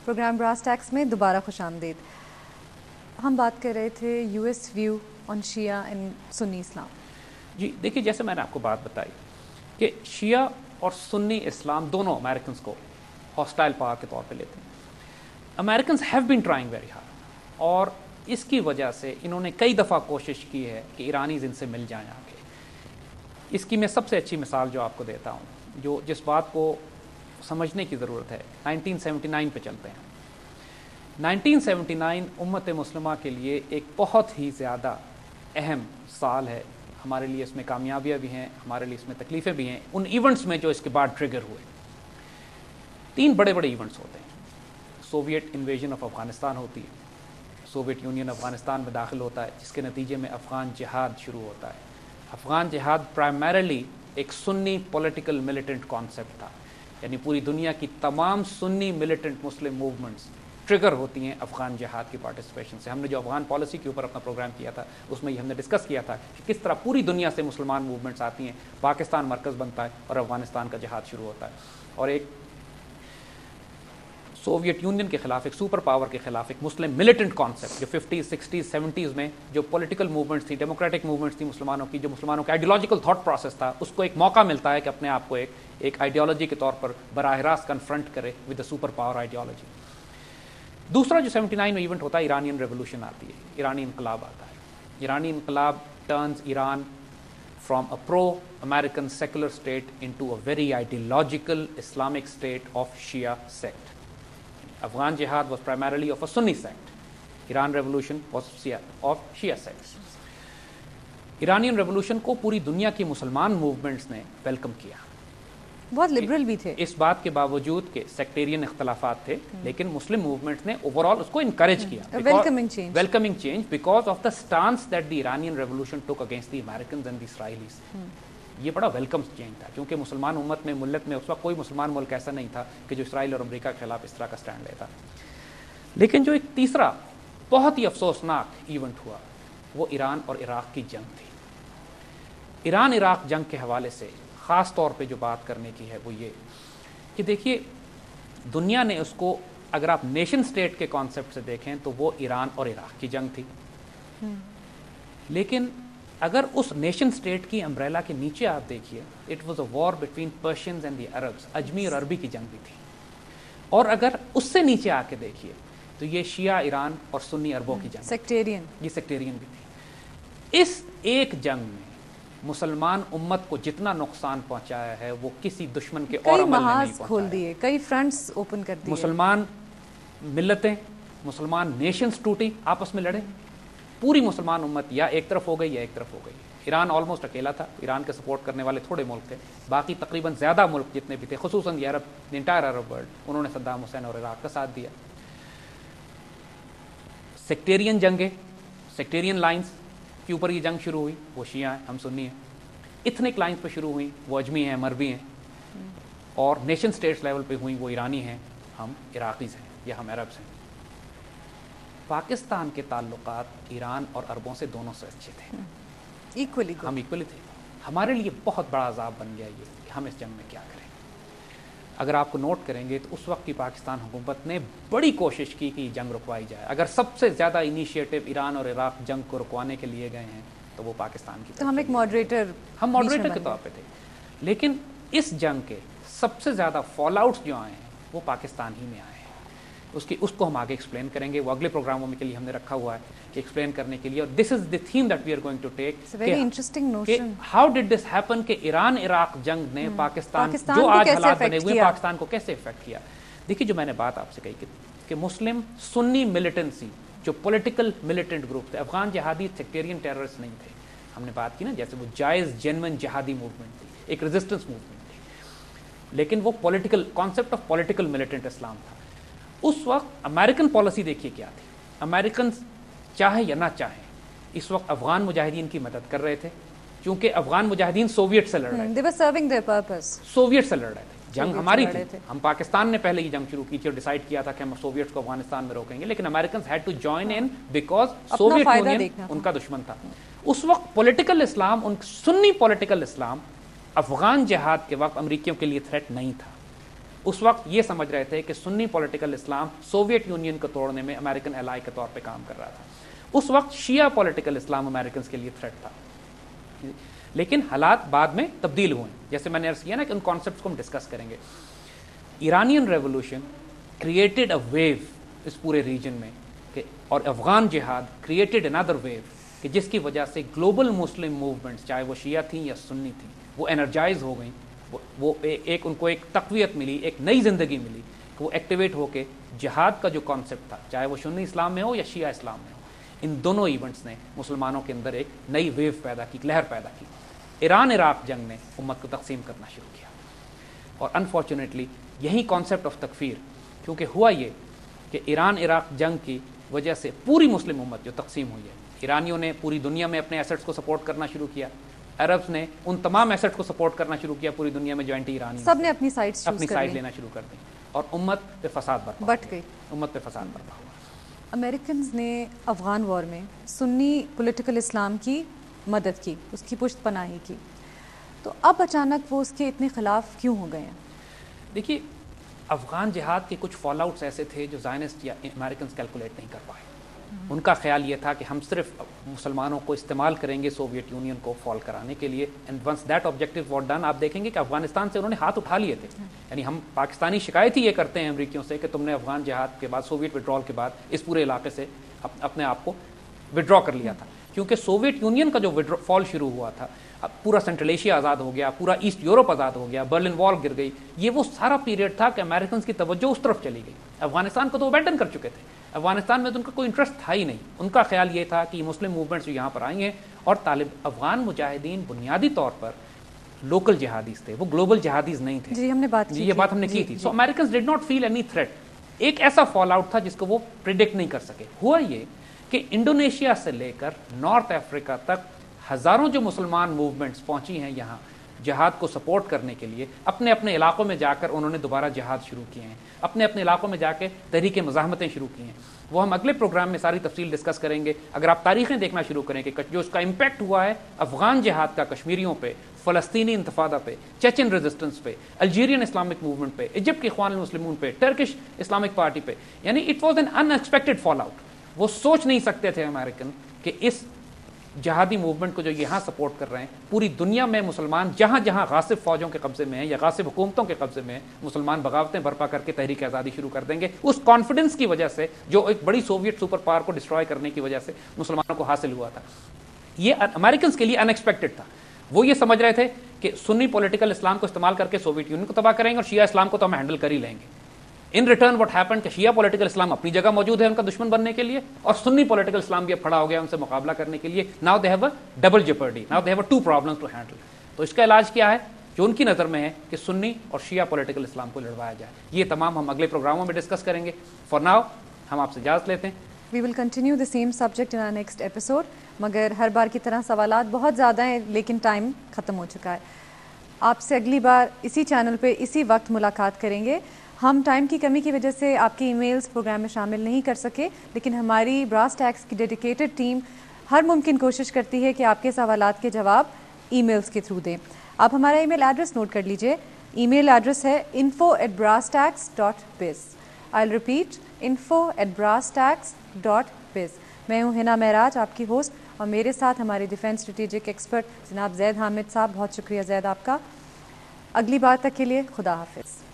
Programme brass tax میں دوبارہ خوش آمدید. ہم بات کر رہے تھے U S view on Shia and Sunni Islam. جی دیکھیے، جیسے میں نے آپ کو بات بتائی کہ شیعہ اور سنی اسلام دونوں امریکنز کو ہاسٹائل پاور کے طور پہ لیتے ہیں. Americans have been trying very hard, اور اس کی وجہ سے انہوں نے کئی دفعہ کوشش کی ہے کہ ایرانیز ان سے مل جائیں آ کے. اس کی میں سب سے اچھی مثال جو آپ کو دیتا ہوں، جو جس بات کو سمجھنے کی ضرورت ہے، 1979 پہ چلتے ہیں. 1979 امت مسلمہ کے لیے ایک بہت ہی زیادہ اہم سال ہے. ہمارے لیے اس میں کامیابیاں بھی ہیں، ہمارے لیے اس میں تکلیفیں بھی ہیں. ان ایونٹس میں جو اس کے بعد ٹریگر ہوئے، 3 بڑے بڑے ایونٹس ہوتے ہیں. سوویٹ انویژن آف افغانستان ہوتی ہے، سوویت یونین افغانستان میں داخل ہوتا ہے، جس کے نتیجے میں افغان جہاد شروع ہوتا ہے. افغان جہاد پرائمریلی ایک سنی پولیٹیکل ملیٹنٹ کانسیپٹ تھا، یعنی پوری دنیا کی تمام سنی ملیٹنٹ مسلم موومنٹس ٹریگر ہوتی ہیں افغان جہاد کی پارٹیسپیشن سے. ہم نے جو افغان پالیسی کے اوپر اپنا پروگرام کیا تھا، اس میں یہ ہم نے ڈسکس کیا تھا کہ کس طرح پوری دنیا سے مسلمان موومنٹس آتی ہیں، پاکستان مرکز بنتا ہے اور افغانستان کا جہاد شروع ہوتا ہے. اور ایک سوویت یونین کے خلاف، ایک سپر پاور کے خلاف ایک مسلم ملیٹنٹ کانسیپٹ جو 50s 60s 70s میں جو پولیٹیکل موومنٹس تھی، ڈیموکریٹک موومنٹس تھی مسلمانوں کی، جو مسلمانوں کا آئیڈیولوجیکل تھاٹ پروسیس تھا، اس کو ایک موقع ملتا ہے کہ اپنے آپ کو ایک آئیڈیالوجی کے طور پر براہ راست کنفرنٹ کرے with the super power ideology. دوسرا جو 79 میں ایونٹ ہوتا ہے، ایرانین ریولوشن آتی ہے، ایرانی انقلاب آتا ہے. ایرانی انقلاب turns Iran from a pro-American secular state into a very ideological Islamic state of Shia sect. Afghan jihad was primarily of a Sunni sect. Iran revolution was of Shia sect. Iranian revolution کو پوری دنیا کی مسلمان movements نے welcome کیا. بہت liberal بھی تھے. اس بات کے باوجود کہ سیکٹیرین اختلافات تھے، لیکن مسلم موومنٹس نے اوور آل اس کو انکریج کیا. Welcoming change because of the stance that the Iranian revolution took against the Americans and the Israelis. یہ بڑا ویلکم چینج تھا، کیونکہ مسلمان امت میں، ملت میں اس وقت کوئی مسلمان ملک ایسا نہیں تھا کہ جو اسرائیل اور امریکہ کے خلاف اس طرح کا اسٹینڈ لیتا. لیکن جو ایک تیسرا بہت ہی افسوسناک ایونٹ ہوا، وہ ایران اور عراق کی جنگ تھی. ایران عراق جنگ کے حوالے سے خاص طور پہ جو بات کرنے کی ہے وہ یہ کہ دیکھیے، دنیا نے اس کو اگر آپ نیشن سٹیٹ کے کانسیپٹ سے دیکھیں تو وہ ایران اور عراق کی جنگ تھی. لیکن اگر اس نیشن سٹیٹ کی امبریلا کے نیچے آپ دیکھیے، it was a war between Persians and the Arabs, اجمی اور عربی کی جنگ بھی تھی. اور اگر اس سے نیچے آ کے دیکھیے تو یہ شیعہ ایران اور سنی عربوں کی جنگ، سیکٹیرین، یہ سیکٹیرین بھی تھی. اس ایک جنگ میں مسلمان امت کو جتنا نقصان پہنچایا ہے وہ کسی دشمن کے اور عمل میں نہیں کھول دیے، کئی فرنٹس اوپن کر دیے. مسلمان ملتیں، مسلمان نیشنز ٹوٹی، آپس میں لڑے. پوری مسلمان امت یا ایک طرف ہو گئی یا ایک طرف ہو گئی. ایران آلموسٹ اکیلا تھا، ایران کے سپورٹ کرنے والے تھوڑے ملک تھے، باقی تقریباً زیادہ ملک جتنے بھی تھے، خصوصاً یہ عرب، دی انٹائر عرب ورلڈ، انہوں نے صدام حسین اور عراق کا ساتھ دیا. سیکٹیرین جنگیں، سیکٹیرین لائنز کے اوپر یہ جنگ شروع ہوئی. وہ شیعہ ہیں، ہم سنی ہیں. ایتھنک لائنز پہ شروع ہوئی، وہ اجمی ہیں، مربی ہیں. اور نیشن سٹیٹس لیول پہ ہوئی، وہ ایرانی ہیں، ہم عراقیز ہیں یا ہم عربز ہیں. پاکستان کے تعلقات ایران اور عربوں سے دونوں سے اچھے تھے، ایکولی، ہم ایکولی تھے. ہمارے لیے بہت بڑا عذاب بن گیا یہ کہ ہم اس جنگ میں کیا کریں. اگر آپ کو نوٹ کریں گے تو اس وقت کی پاکستان حکومت نے بڑی کوشش کی کہ یہ جنگ رکوائی جائے. اگر سب سے زیادہ انیشیٹو ایران اور عراق جنگ کو رکوانے کے لیے گئے ہیں تو وہ پاکستان کی. تو ہم ایک ماڈریٹر کے طور پہ تھے. لیکن اس جنگ کے سب سے زیادہ فال آؤٹس جو آئے ہیں وہ پاکستان ہی میں آئے ہیں. اس کو ہم آگے ایکسپلین کریں گے، وہ اگلے پروگراموں میں کے لیے ہم نے رکھا ہوا ہے کہ ایکسپلین کرنے کے لیے. اور this is the theme that we are going to take. How did this happen کہ ایران عراق جنگ نے پاکستان جو آج حالات بنے ہوئے پاکستان کو کیسے افیکٹ کیا. دیکھیے، جو میں نے بات آپ سے کہی کہ مسلم سنی ملیٹنسی جو پولیٹیکل ملیٹنٹ گروپ تھے، افغان جہادی سیکٹیرین ٹیررسٹ نہیں تھے. ہم نے بات کی نا، جیسے وہ جائز جینوئن جہادی موومنٹ تھی، ایک ریزسٹنس موومنٹ تھی، لیکن وہ political concept of political militant Islam تھا. اس وقت امریکن پالیسی دیکھیے کیا تھی. امریکنز چاہے یا نہ چاہیں اس وقت افغان مجاہدین کی مدد کر رہے تھے، کیونکہ افغان مجاہدین سوویٹ سے لڑ رہے تھے. سوویٹ سے لڑ رہے تھے. جنگ ہماری تھی، ہم پاکستان نے پہلے یہ جنگ شروع کی تھی اور ڈیسائیڈ کیا تھا کہ ہم سوویٹس کو افغانستان میں روکیں گے. لیکن Americans had to join in because Soviet Union ان کا دشمن تھا. اس وقت political Islam, Sunni political Islam Afghan جہاد کے وقت امریکیوں کے لیے تھریٹ نہیں تھا. اس وقت یہ سمجھ رہے تھے کہ سنی پولیٹیکل اسلام سوویت یونین کو توڑنے میں امریکن الائی کے طور پہ کام کر رہا تھا. اس وقت شیعہ پولیٹیکل اسلام امریکنز کے لیے تھریٹ تھا. لیکن حالات بعد میں تبدیل ہوئے, جیسے میں نے عرض کیا نا کہ ان کانسیپٹس کو ہم ڈسکس کریں گے. Iranian revolution created a wave اس پورے ریجن میں, اور افغان جہاد کریٹڈ انادر ویو کہ جس کی وجہ سے گلوبل مسلم موومنٹس, چاہے وہ شیعہ تھیں یا سنی تھیں, وہ انرجائز ہو گئیں. وہ ان کو ایک تقویت ملی, ایک نئی زندگی ملی کہ وہ ایکٹیویٹ ہو کے جہاد کا جو کانسیپٹ تھا, چاہے وہ سنی اسلام میں ہو یا شیعہ اسلام میں ہو, ان دونوں ایونٹس نے مسلمانوں کے اندر ایک نئی ویو پیدا کی, لہر پیدا کی. ایران عراق جنگ نے امت کو تقسیم کرنا شروع کیا, اور انفارچونیٹلی یہی کانسیپٹ آف تکفیر, کیونکہ ہوا یہ کہ ایران عراق جنگ کی وجہ سے پوری مسلم امت جو تقسیم ہوئی ہے, ایرانیوں نے پوری دنیا میں اپنے ایسٹس کو سپورٹ کرنا شروع کیا, عربs نے ان تمام ایسٹ کو سپورٹ کرنا شروع کیا پوری دنیا میں جو اینٹی ایرانی, سب نے اپنی سائڈ لینا شروع کر دی, اور امت پہ فساد برپا بٹ گئی, امت پہ فساد برپا ہوا. امریکنز نے افغان وار میں سنی پولیٹیکل اسلام کی مدد کی, اس کی پشت پناہی کی, تو اب اچانک وہ اس کے اتنے خلاف کیوں ہو گئے ہیں؟ دیکھیے, افغان جہاد کے کچھ فال آؤٹس ایسے تھے جو زائنسٹ یا امریکنز کیلکولیٹ نہیں کر پائے. ان کا خیال یہ تھا کہ ہم صرف مسلمانوں کو استعمال کریں گے سوویت یونین کو فال کرانے کے لیے, and once that objective was done, آپ دیکھیں گے کہ افغانستان سے انہوں نے ہاتھ اٹھا لیے تھے. یعنی ہم پاکستانی شکایت ہی یہ کرتے ہیں امریکیوں سے کہ تم نے افغان جہاد کے بعد, سوویت وڈرال کے بعد اس پورے علاقے سے اپنے آپ کو وڈرا کر لیا تھا, کیونکہ سوویت یونین کا جو فال شروع ہوا تھا, اب پورا سینٹرل ایشیا آزاد ہو گیا, پورا ایسٹ یورپ آزاد ہو گیا, برلن وال گر گئی. یہ وہ سارا پیریڈ تھا کہ امریکنز کی توجہ اس طرف چلی گئی. افغانستان کو تو ابینڈن کر چکے تھے, افغانستان میں تو ان کا کوئی انٹرسٹ تھا ہی نہیں. ان کا خیال یہ تھا کہ یہ مسلم موومنٹس جو یہاں پر آئی ہیں, اور افغان مجاہدین بنیادی طور پر لوکل جہادیز تھے, وہ گلوبل جہادیز نہیں تھے. جی, ہم نے بات کی, یہ بات ہم نے کی تھی. So Americans did not feel any threat. ایک ایسا فال آؤٹ تھا جس کو وہ پریڈکٹ نہیں کر سکے. ہوا یہ کہ انڈونیشیا سے لے کر نارتھ افریقہ تک ہزاروں جو مسلمان موومنٹس پہنچی ہیں یہاں جہاد کو سپورٹ کرنے کے لیے, اپنے اپنے علاقوں میں جا کر انہوں نے دوبارہ جہاد شروع کیے ہیں, اپنے اپنے علاقوں میں جا کے تحریک مزاحمتیں شروع کی ہیں. وہ ہم اگلے پروگرام میں ساری تفصیل ڈسکس کریں گے. اگر آپ تاریخیں دیکھنا شروع کریں کہ جو اس کا امپیکٹ ہوا ہے افغان جہاد کا کشمیریوں پہ, فلسطینی انتفاضہ پہ, چیچن ریزسٹنس پہ, الجیرین اسلامک موومنٹ پہ, ایجپٹ کے اخوان المسلمون پہ, ٹرکش اسلامک پارٹی پہ, یعنی it was an in expected fall out. وہ سوچ نہیں سکتے تھے امریکن کہ اس جہادی موومنٹ کو جو یہاں سپورٹ کر رہے ہیں, پوری دنیا میں مسلمان جہاں جہاں غاصب فوجوں کے قبضے میں ہیں یا غاصب حکومتوں کے قبضے میں ہیں, مسلمان بغاوتیں برپا کر کے تحریک آزادی شروع کر دیں گے. اس کانفیڈنس کی وجہ سے جو ایک بڑی سوویت سپر پاور کو ڈسٹرائے کرنے کی وجہ سے مسلمانوں کو حاصل ہوا تھا, یہ امریکنز کے لیے ان ایکسپیکٹڈ تھا. وہ یہ سمجھ رہے تھے کہ سنی پولیٹیکل اسلام کو استعمال کر کے سوویت یونین کو تباہ کریں گے, اور شیعہ اسلام کو تو ہم ہینڈل کر ہی لیں گے. ان ریٹرن واٹ ہیپن کہ شیعہ پولیٹیکل اسلام اپنی جگہ موجود ہے ان کا دشمن بننے کے لیے, اور سنی پولیٹیکل اسلام بھی اب کھڑا ہو گیا ان سے مقابلہ کرنے کے لیے. Now they have a double jeopardy, now they have a two problems to handle. تو اس کا علاج کیا ہے جو ان کی نظر میں ہے کہ سنی اور شیعہ پولیٹیکل اسلام کو لڑوایا جائے. یہ تمام ہم اگلے پروگراموں میں ڈسکس کریں گے. فار ناؤ ہم آپ سے اجازت لیتے ہیں. We will continue the same subject in our next episode. مگر ہر بار کی طرح سوالات بہت زیادہ ہیں, لیکن ٹائم ختم ہو چکا ہے. آپ سے اگلی بار اسی چینل پہ اسی وقت ملاقات کریں گے. ہم ٹائم کی کمی کی وجہ سے آپ کی ای میلز پروگرام میں شامل نہیں کر سکے, لیکن ہماری براس ٹیکس کی ڈیڈیکیٹڈ ٹیم ہر ممکن کوشش کرتی ہے کہ آپ کے سوالات کے جواب ای میلز کے تھرو دیں. آپ ہمارا ای میل ایڈریس نوٹ کر لیجئے. ای میل ایڈریس ہے info@brasstax.biz. I'll repeat, info@brasstax.biz. میں ہوں ہنا معراج, آپ کی ہوسٹ, اور میرے ساتھ ہمارے ڈیفینس اسٹریٹجک ایکسپرٹ جناب زید حامد صاحب. بہت شکریہ زید آپ کا. اگلی بار تک کے لیے خدا حافظ.